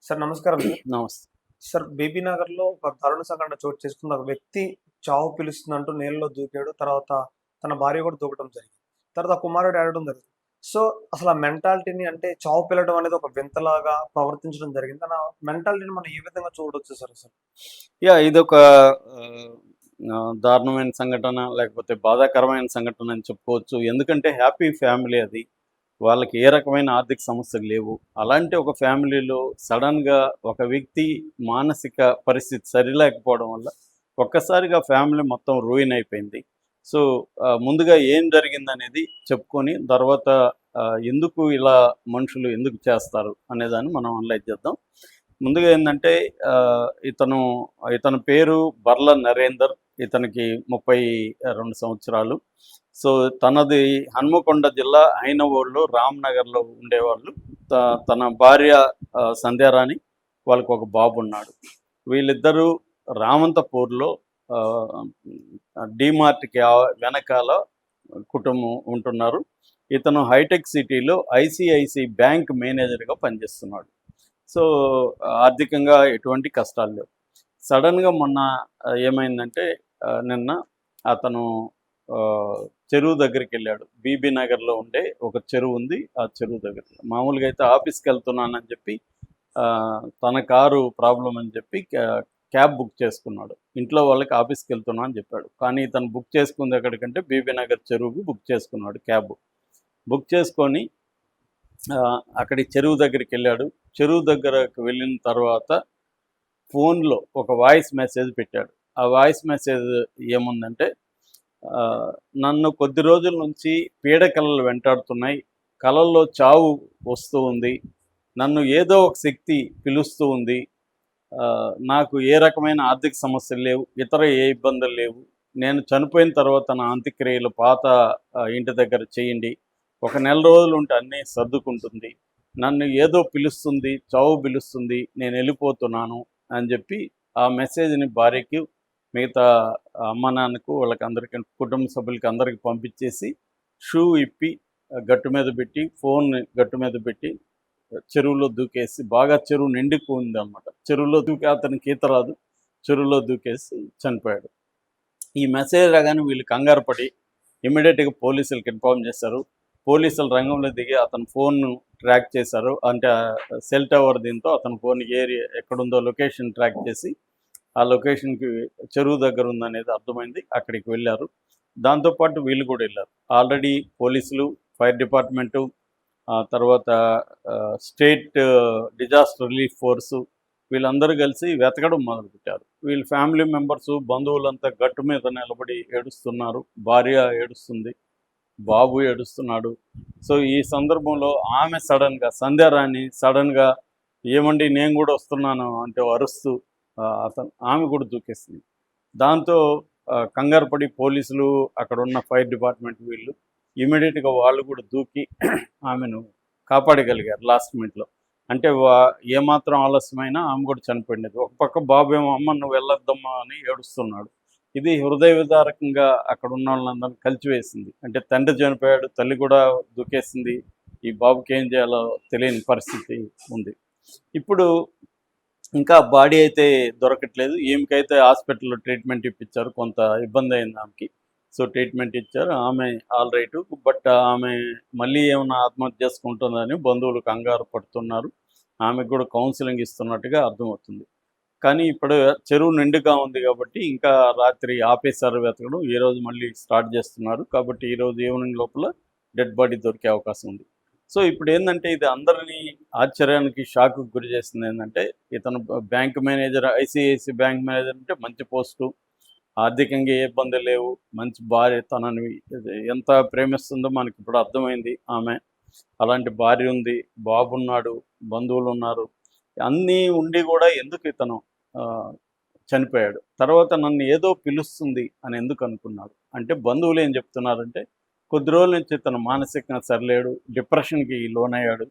Sir నమస్కారం sir. నమస్తే. Sir BB నగర్‌లో ఒక దారుణ సంఘటన చోటు చేసుకుంది. ఒక వ్యక్తి చావు పిలుస్తుందంటూ నీళ్ళలో దూకాడు. తర్వాత తన భార్య కూడా దూకడం జరిగింది. తర్వాత ఆ కుమారుడు ఏడవడం జరిగింది. సో, అసలు ఆ మెంటాలిటీని అంటే చావు పిలవడం అనేది ఒక వింతలాగా ప్రవర్తించడం జరిగింది. తన మెంటాలిటీని మనం ఏ విధంగా చూడొచ్చు సార్ అసలు? ఇదొక ఆహ్, దారుణమైన సంఘటన, లేకపోతే బాధాకరమైన సంఘటన అని చెప్పుకోవచ్చు. ఎందుకంటే హ్యాపీ ఫ్యామిలీ అది. వాళ్ళకి ఏ రకమైన ఆర్థిక సమస్యలు లేవు. అలాంటి ఒక ఫ్యామిలీలో సడన్‌గా ఒక వ్యక్తి మానసిక పరిస్థితి సరిలేకపోవడం వల్ల ఒక్కసారిగా ఫ్యామిలీ మొత్తం రూయిన్ అయిపోయింది. సో, ముందుగా ఏం జరిగిందనేది చెప్పుకొని తర్వాత ఎందుకు ఇలా మనుషులు ఎందుకు చేస్తారు అనేదాన్ని మనం అనలైజ్ చేద్దాం. ముందుగా ఏందంటే ఇతని పేరు బర్ల నరేందర్. ఇతనికి 32 సంవత్సరాలు. సో, తనది హన్మకొండ జిల్లా ఐనవోలులో రామ్‌నగర్‌లో ఉండేవాళ్ళు. తన భార్య సంధ్యారాణి, వాళ్ళకి ఒక బాబున్నాడు. వీళ్ళిద్దరూ రామంతపూర్‌లో ఆహ్, డీమార్ట్‌కి వెనకాల కుటుంబం ఉంటున్నారు. ఇతను హైటెక్ సిటీలో ఐసీఐసీ బ్యాంక్ మేనేజర్‌గా పనిచేస్తున్నాడు. సో, ఆర్థికంగా ఎటువంటి కష్టాలు లేవు. సడన్‌గా మొన్న ఏమైందంటే నిన్న అతను చెరువు దగ్గరికెళ్ళాడు. బీబీ నగర్‌లో ఉండే ఒక చెరువు ఉంది. ఆ చెరువు దగ్గరికి. మామూలుగా అయితే ఆఫీస్‌కెళ్తున్నానని చెప్పి తన కారు ప్రాబ్లమ్ అని చెప్పి క్యాబ్ బుక్ చేసుకున్నాడు. ఇంట్లో వాళ్ళకి ఆఫీస్‌కెళ్తున్నా అని చెప్పాడు. కానీ ఇతను బుక్ చేసుకుంది ఎక్కడికంటే బీబీ నగర్ చెరువుకి బుక్ చేసుకున్నాడు క్యాబ్. బుక్ చేసుకొని అక్కడి చెరువు దగ్గరికెళ్ళాడు. చెరువు దగ్గరకు వెళ్ళిన తర్వాత ఫోన్‌లో ఒక వాయిస్ మెసేజ్ పెట్టాడు. ఆ వాయిస్ మెసేజ్ ఏముందంటే, నన్ను కొద్ది రోజుల నుంచి పీడకలలు వెంటాడుతున్నాయి. కలల్లో చావు వస్తూ ఉంది. నన్ను ఏదో ఒక శక్తి పిలుస్తూ ఉంది. నాకు ఏ రకమైన ఆర్థిక సమస్యలు లేవు. ఇతర ఏ ఇబ్బందులు లేవు. నేను చనిపోయిన తర్వాత నా అంత్యక్రియలు పాత ఇంటి దగ్గర చేయండి. ఒక నెల రోజులు ఉంటే అన్నీ సర్దుకుంటుంది. నన్ను ఏదో పిలుస్తుంది, చావు పిలుస్తుంది, నేను వెళ్ళిపోతున్నాను అని చెప్పి ఆ మెసేజ్‌ని భార్యకి, మిగతా అమ్మ, నాన్నకు, వాళ్ళకి అందరికీ, కుటుంబ సభ్యులకి అందరికి పంపించేసి, షూ ఇప్పి గట్టు మీద పెట్టి, ఫోన్‌ని గట్టు మీద పెట్టి చెరువులో దూకేసి, బాగా చెరువు నిండిపోయిందనమాట. చెరువులో దూకి అతనికి ఈత రాదు. చెరువులో దూకేసి చనిపోయాడు. ఈ మెసేజ్ రాగానే వీళ్ళు కంగారు పడి ఇమ్మీడియట్‌గా పోలీసులకి ఇన్ఫార్మ్ చేశారు. పోలీసులు రంగంలో దిగి అతని ఫోన్‌ను ట్రాక్ చేశారు. అంటే సెల్ టవర్ దీంతో అతని ఫోన్ ఏరియా ఎక్కడుందో లొకేషన్ ట్రాక్ చేసి, ఆ లొకేషన్‌కి చెరువు దగ్గర ఉందనేది అర్థమైంది. అక్కడికి వెళ్ళారు. దాంతోపాటు వీళ్ళు కూడా వెళ్ళారు. ఆల్రెడీ పోలీసులు, ఫైర్ డిపార్ట్మెంటు, తర్వాత స్టేట్ డిజాస్టర్ రిలీఫ్ ఫోర్సు, వీళ్ళందరూ కలిసి వెతకడం మొదలుపెట్టారు. వీళ్ళ ఫ్యామిలీ మెంబర్సు, బంధువులంతా గట్టు మీద నిలబడి ఏడుస్తున్నారు. భార్య ఏడుస్తుంది. బాబు ఏడుస్తున్నాడు. సో, ఈ సందర్భంలో ఆమె సంధ్యారాణి సడన్‌గా ఏమండి నేను కూడా వస్తున్నాను అంటే అరుస్తూ ఆమె కూడా దూకేసింది. దాంతో కంగారు పడి పోలీసులు, అక్కడున్న ఫైర్ డిపార్ట్మెంట్ వీళ్ళు ఇమ్మీడియట్‌గా వాళ్ళు కూడా దూకి ఆమెను కాపాడగలిగారు లాస్ట్ మినిట్‌లో. అంటే ఏమాత్రం ఆలస్యమైనా ఆమె కూడా చనిపోయిండేది. ఒక పక్క బాబేమో "అమ్మ నువ్వు వెళ్ళొద్దమ్మా" అని ఏడుస్తున్నాడు. ఇది హృదయ విదారకంగా అక్కడ ఉన్న వాళ్ళందరినీ కలిచివేసింది. అంటే తండ్రి చనిపోయాడు, తల్లి కూడా దూకేసింది. ఈ బాబుకి ఏం చేయాలో తెలియని పరిస్థితి ఉంది. ఇప్పుడు ఇంకా బాడీ అయితే దొరకట్లేదు. ఈమెకైతే హాస్పిటల్‌లో ట్రీట్మెంట్ ఇప్పించారు. కొంత ఇబ్బంది అయింది ఆమెకి. సో, ట్రీట్మెంట్ ఇచ్చారు. ఆమె ఆల్ రైటు. బట్ ఆమె మళ్ళీ ఏమన్నా ఆత్మహత్య చేసుకుంటుందని బంధువులు కంగారు పడుతున్నారు. ఆమెకు కూడా కౌన్సిలింగ్ ఇస్తున్నట్టుగా అర్థమవుతుంది. కానీ ఇప్పుడు చెరువు నిండుగా ఉంది కాబట్టి ఇంకా రాత్రి ఆపేశారు వెతకడం. ఈరోజు మళ్ళీ స్టార్ట్ చేస్తున్నారు. కాబట్టి ఈరోజు ఈవినింగ్ లోపల డెడ్ బాడీ దొరికే అవకాశం ఉంది. సో, ఇప్పుడేందంటే ఇది అందరినీ ఆశ్చర్యానికి, షాక్‌కి గురి చేసిందేందంటే, ఇతను bank manager, ICICI bank manager అంటే మంచి పోస్టు. ఆర్థికంగా ఏ ఇబ్బందులు లేవు. మంచి భార్య తనని ఎంత ప్రేమిస్తుందో మనకిప్పుడు అర్థమైంది ఆమె. అలాంటి భార్య ఉంది, బాబున్నాడు, బంధువులున్నారు. అన్నీ ఉండి కూడా ఎందుకు ఇతను చనిపోయాడు. తర్వాత నన్ను ఏదో పిలుస్తుంది అని ఎందుకు అనుకున్నాడు. అంటే బంధువులు ఏం చెప్తున్నారంటే, కొద్ది రోజుల నుంచి ఇతను మానసికంగా సరిలేడు, డిప్రెషన్‌కి లోనయ్యాడు.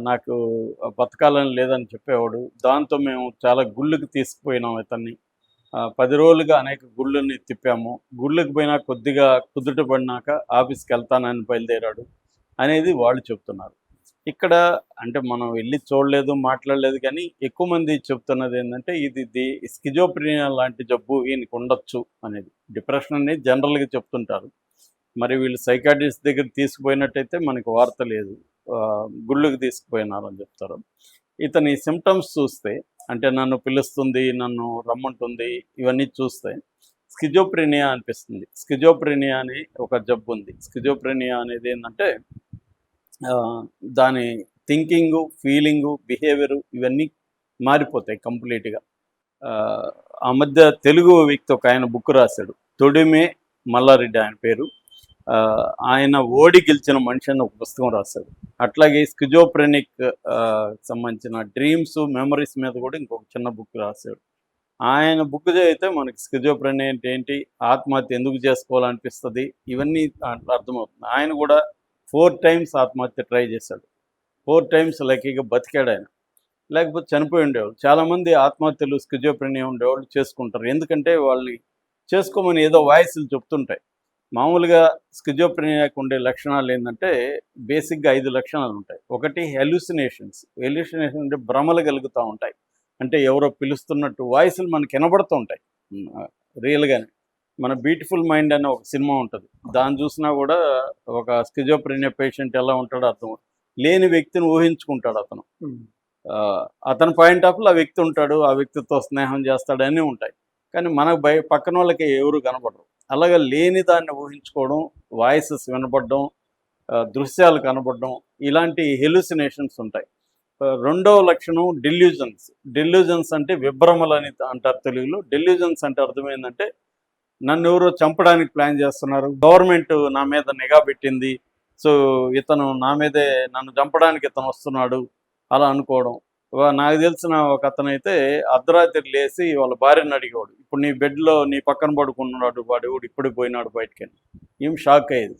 నాకు బతకాలని లేదని చెప్పేవాడు. దాంతో మేము చాలా గుళ్ళకి తీసుకుపోయినాం ఇతన్ని. 10 రోజులుగా అనేక గుళ్ళని తిప్పాము. గుళ్ళకి పోయినా కొద్దిగా కుదుట పడినాక ఆఫీస్‌కెళ్తానని బయలుదేరాడు అనేది వాళ్ళు చెప్తున్నారు. ఇక్కడ అంటే మనం వెళ్ళి చూడలేదు, మాట్లాడలేదు, కానీ ఎక్కువ మంది చెప్తున్నది ఏంటంటే ఇది స్కిజోప్రీనియా లాంటి జబ్బు ఈయనకి ఉండొచ్చు అనేది. డిప్రెషన్ అనేది జనరల్గా చెప్తుంటారు. మరి వీళ్ళు సైకాట్రిస్ట్ దగ్గర తీసుకుపోయినట్టయితే మనకి వార్త లేదు, గుళ్ళకి తీసుకుపోయినారని చెప్తారు. ఇతని సిమ్టమ్స్ చూస్తే అంటే నన్ను పిలుస్తుంది, నన్ను రమ్మంటుంది, ఇవన్నీ చూస్తే స్కిజోప్రీనియా అనిపిస్తుంది. స్కిజోప్రీనియా అని ఒక జబ్బు ఉంది. స్కిజోప్రీనియా అనేది ఏంటంటే దాని థింకింగు, ఫీలింగు, బిహేవియరు ఇవన్నీ మారిపోతాయి కంప్లీట్గా. ఆ మధ్య తెలుగు వ్యక్తి ఒక ఆయన బుక్ రాశాడు, తొడిమే మల్లారెడ్డి ఆయన పేరు. ఆయన ఓడి గెలిచిన మనిషి అని ఒక పుస్తకం రాశాడు. అట్లాగే స్కిజోప్రెనిక్ సంబంధించిన డ్రీమ్స్, మెమరీస్ మీద కూడా ఇంకొక చిన్న బుక్ రాశాడు. ఆయన బుక్ చదివితే మనకి స్కిజోప్రెనియా అంటే ఏంటి, ఆత్మహత్య ఎందుకు చేసుకోవాలనిపిస్తుంది, ఇవన్నీ అర్థమవుతుంది. ఆయన కూడా 4 times ఆత్మహత్య ట్రై చేశాడు. 4 times లక్కీగా బతికాడు ఆయన, లేకపోతే చనిపోయి ఉండేవాళ్ళు. చాలామంది ఆత్మహత్యలు స్కిజోప్రెనియా ఉండేవాళ్ళు చేసుకుంటారు. ఎందుకంటే వాళ్ళని చేసుకోమని ఏదో వాయిస్లు చెప్తుంటాయి. మామూలుగా స్కిజోప్రెనియాకి ఉండే లక్షణాలు ఏంటంటే బేసిక్గా 5 లక్షణాలు ఉంటాయి. ఒకటి హెల్యూసినేషన్స్. హెల్యూసినేషన్ అంటే భ్రమలు కలుగుతూ ఉంటాయి. అంటే ఎవరో పిలుస్తున్నట్టు వాయిస్లు మనకి వినబడుతూ ఉంటాయి రియల్గానే. మన బ్యూటిఫుల్ మైండ్ అనే ఒక సినిమా ఉంటుంది, దాన్ని చూసినా కూడా ఒక స్కిజోప్రెనియా పేషెంట్ ఎలా ఉంటాడో అర్థం. లేని వ్యక్తిని ఊహించుకుంటాడు అతను. అతని పాయింట్ ఆఫ్ ఆ వ్యక్తి ఉంటాడు, ఆ వ్యక్తితో స్నేహం చేస్తాడు, అన్నీ ఉంటాయి. కానీ మనకు పక్కన వాళ్ళకి ఎవరు కనపడరు. అలాగే లేని దాన్ని ఊహించుకోవడం, వాయిసెస్ వినపడడం, దృశ్యాలు కనపడడం, ఇలాంటి హెల్యూసినేషన్స్ ఉంటాయి. రెండవ లక్షణం డెల్యూజన్స్. డెల్యూజన్స్ అంటే విభ్రమలని అంటారు తెలుగులో. డెల్యూజన్స్ అంటే అర్థమైందంటే నన్ను ఎవరో చంపడానికి ప్లాన్ చేస్తున్నారు, గవర్నమెంట్ నా మీద నిఘా పెట్టింది, సో ఇతను నా మీదే, నన్ను చంపడానికి ఇతను వస్తున్నాడు, అలా అనుకోవడం. నాకు తెలిసిన ఒక అతనైతే అర్ధరాత్రి లేచి వాళ్ళ భార్యను అడిగేవాడు, ఇప్పుడు నీ బెడ్లో నీ పక్కన పడుకున్నాడు వాడు, ఇప్పుడు పోయినాడు బయటికి. ఏం షాక్ అయ్యేది,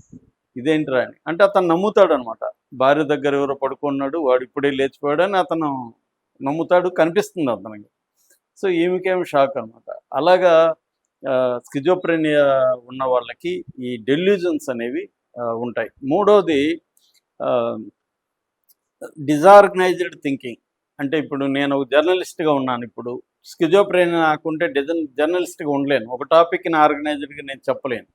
ఇదేంటిరా అని. అంటే అతను నమ్ముతాడు అనమాట, భార్య దగ్గర ఎవరో పడుకున్నాడు, వాడు ఇప్పుడే లేచిపోయాడు అని అతను నమ్ముతాడు, కనిపిస్తుంది అతనికి. సో ఈమెకేం షాక్ అనమాట. అలాగా స్కిజోప్రెనియా ఉన్న వాళ్ళకి ఈ డెల్యూజన్స్ అనేవి ఉంటాయి. మూడోది డిజార్గనైజ్డ్ థింకింగ్. అంటే ఇప్పుడు నేను జర్నలిస్ట్గా ఉన్నాను, ఇప్పుడు స్కిజోప్రెనియా నాకుంటే జర్నలిస్ట్గా ఉండలేను, ఒక టాపిక్ని ఆర్గనైజ్డ్గా నేను చెప్పలేను.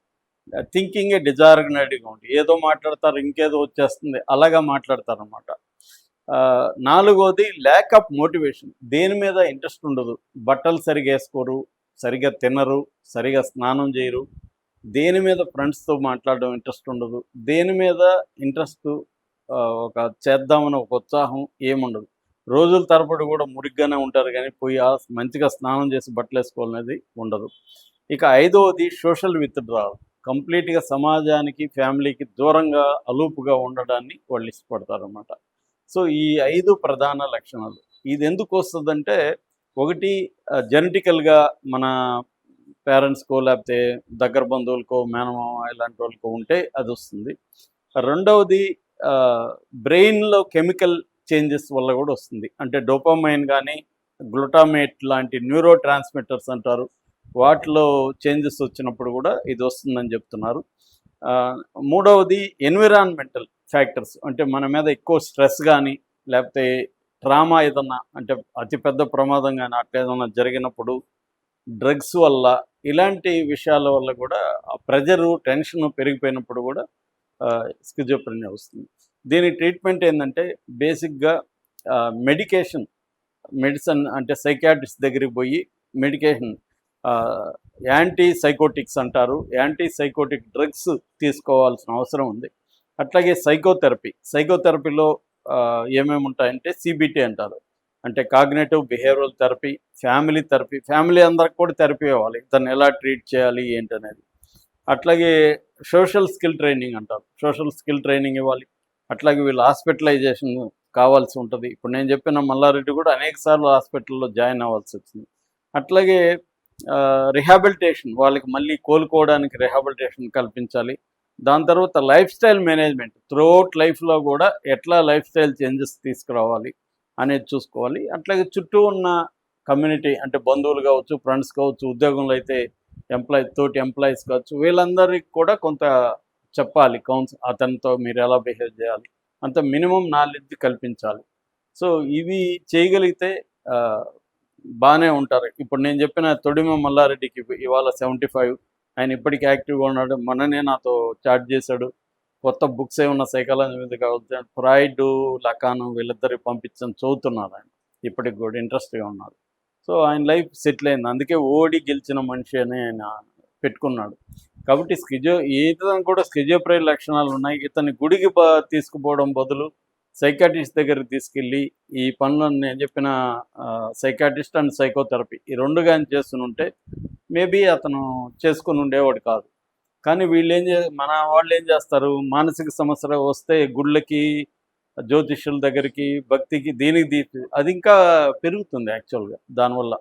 థింకింగే డిజార్గనైజ్డ్గా ఉంటుంది, ఏదో మాట్లాడతారు ఇంకేదో వచ్చేస్తుంది, అలాగా మాట్లాడతారనమాట. నాలుగోది ల్యాక్ ఆఫ్ మోటివేషన్. దేని మీద ఇంట్రెస్ట్ ఉండదు, బట్టలు సరిగా వేసుకోరు, సరిగా తినరు, సరిగా స్నానం చేయరు, దేని మీద ఫ్రెండ్స్తో మాట్లాడడం ఇంట్రెస్ట్ ఉండదు, దేని మీద ఇంట్రెస్ట్ ఒక చేద్దామని ఒక ఉత్సాహం ఏముండదు. రోజుల తరబడి కూడా మురిగ్గానే ఉంటారు, కానీ పోయి మంచిగా స్నానం చేసి బట్టలు వేసుకోవాలనేది ఉండదు. ఇక ఐదవది సోషల్ విత్డ్రావల్. కంప్లీట్గా సమాజానికి, ఫ్యామిలీకి దూరంగా, అలూపుగా ఉండడాన్ని వాళ్ళు ఇష్టపడతారన్నమాట. సో ఈ 5 ప్రధాన లక్షణాలు. ఇది ఎందుకు వస్తుందంటే, ఒకటి జెనెటికల్గా మన పేరెంట్స్కో లేకపోతే దగ్గర బంధువులకో, మేనమామ ఇలాంటి వాళ్ళకో ఉంటే అది వస్తుంది. రెండవది బ్రెయిన్లో కెమికల్ చేంజెస్ వల్ల కూడా వస్తుంది. అంటే డోపామైన్ కానీ, గ్లూటామేట్ లాంటి న్యూరో ట్రాన్స్మిటర్స్ అంటారు, వాటిలో చేంజెస్ వచ్చినప్పుడు కూడా ఇది వస్తుందని చెప్తున్నారు. మూడవది ఎన్విరాన్మెంటల్ ఫ్యాక్టర్స్. అంటే మన మీద ఎక్కువ స్ట్రెస్ కానీ, లేకపోతే ట్రామా ఏదన్నా, అంటే అతిపెద్ద ప్రమాదం కానీ అట్లా ఏదన్నా జరిగినప్పుడు, డ్రగ్స్ వల్ల, ఇలాంటి విషయాల వల్ల కూడా ప్రెజరు, టెన్షన్ పెరిగిపోయినప్పుడు కూడా స్కిజోప్రెనియా వస్తుంది. దీని ట్రీట్మెంట్ ఏంటంటే బేసిక్గా మెడిసిన్ అంటే సైకాట్రిస్ట్ దగ్గరికి పోయి మెడికేషన్, యాంటీ సైకోటిక్స్ అంటారు, యాంటీ సైకోటిక్ డ్రగ్స్ తీసుకోవాల్సిన అవసరం ఉంది. అట్లాగే సైకోథెరపీలో ఏమేమి ఉంటాయంటే సిబిటి అంటారు, అంటే కాగ్నేటివ్ బిహేవియరల్ థెరపీ, ఫ్యామిలీ అందరికి కూడా థెరపీ ఇవ్వాలి, దాన్ని ఎలా ట్రీట్ చేయాలి ఏంటనేది. అట్లాగే సోషల్ స్కిల్ ట్రైనింగ్ అంటారు, సోషల్ స్కిల్ ట్రైనింగ్ ఇవ్వాలి. అట్లాగే వీళ్ళు హాస్పిటలైజేషన్ కావాల్సి ఉంటుంది. ఇప్పుడు నేను చెప్పిన మల్లారెడ్డి కూడా అనేకసార్లు హాస్పిటల్లో జాయిన్ అవ్వాల్సి వచ్చింది. అట్లాగే రిహాబిలిటేషన్, వాళ్ళకి మళ్ళీ కోలుకోవడానికి రిహాబిలిటేషన్ కల్పించాలి. దాని తర్వాత లైఫ్ స్టైల్ మేనేజ్మెంట్, త్రూఅవుట్ లైఫ్లో కూడా ఎట్లా లైఫ్ స్టైల్ చేంజెస్ తీసుకురావాలి అనేది చూసుకోవాలి. అట్లాగే చుట్టూ ఉన్న కమ్యూనిటీ, అంటే బంధువులు కావచ్చు, ఫ్రెండ్స్ కావచ్చు, ఉద్యోగంలో అయితే తోటి ఎంప్లాయీస్ కావచ్చు, వీళ్ళందరికీ కూడా కొంత చెప్పాలి, అతనితో మీరు ఎలా బిహేవ్ చేయాలి, అంత మినిమం నాలెడ్జ్ కల్పించాలి. సో ఇవి చేయగలిగితే బాగానే ఉంటారు. ఇప్పుడు నేను చెప్పిన తొడిమ మల్లారెడ్డికి ఇవాళ 75, ఆయన ఇప్పటికీ యాక్టివ్గా ఉన్నాడు. మొన్ననే నాతో చాట్ చేశాడు. కొత్త బుక్స్ ఏమన్నా సైకాలజీ మీద కావచ్చు, ఫ్రాయిడ్, లకాను వీళ్ళిద్దరికి పంపించని చదువుతున్నారు ఆయన. ఇప్పటికి కూడా ఇంట్రెస్ట్గా ఉన్నారు. సో ఆయన లైఫ్ సెటిల్ అయింది. అందుకే ఓడి గెలిచిన మనిషి అని ఆయన పెట్టుకున్నాడు. కాబట్టి ఇతను కూడా స్కిజోఫ్రెనిక్ లక్షణాలు ఉన్నాయి. ఇతన్ని గుడికి తీసుకుపోవడం బదులు సైకాట్రిస్ట్ దగ్గరికి తీసుకెళ్ళి ఈ పనులను నేను చెప్పిన సైకాట్రిస్ట్ అండ్ సైకోథెరపీ ఈ రెండు కానీ చేస్తుంటే మేబీ అతను చేసుకుని ఉండేవాడు కాదు. కానీ మన వాళ్ళు ఏం చేస్తారు, మానసిక సమస్య వస్తే గుళ్ళకి, జ్యోతిష్యుల దగ్గరికి, భక్తికి, దీనికి అది ఇంకా పెరుగుతుంది యాక్చువల్గా దానివల్ల.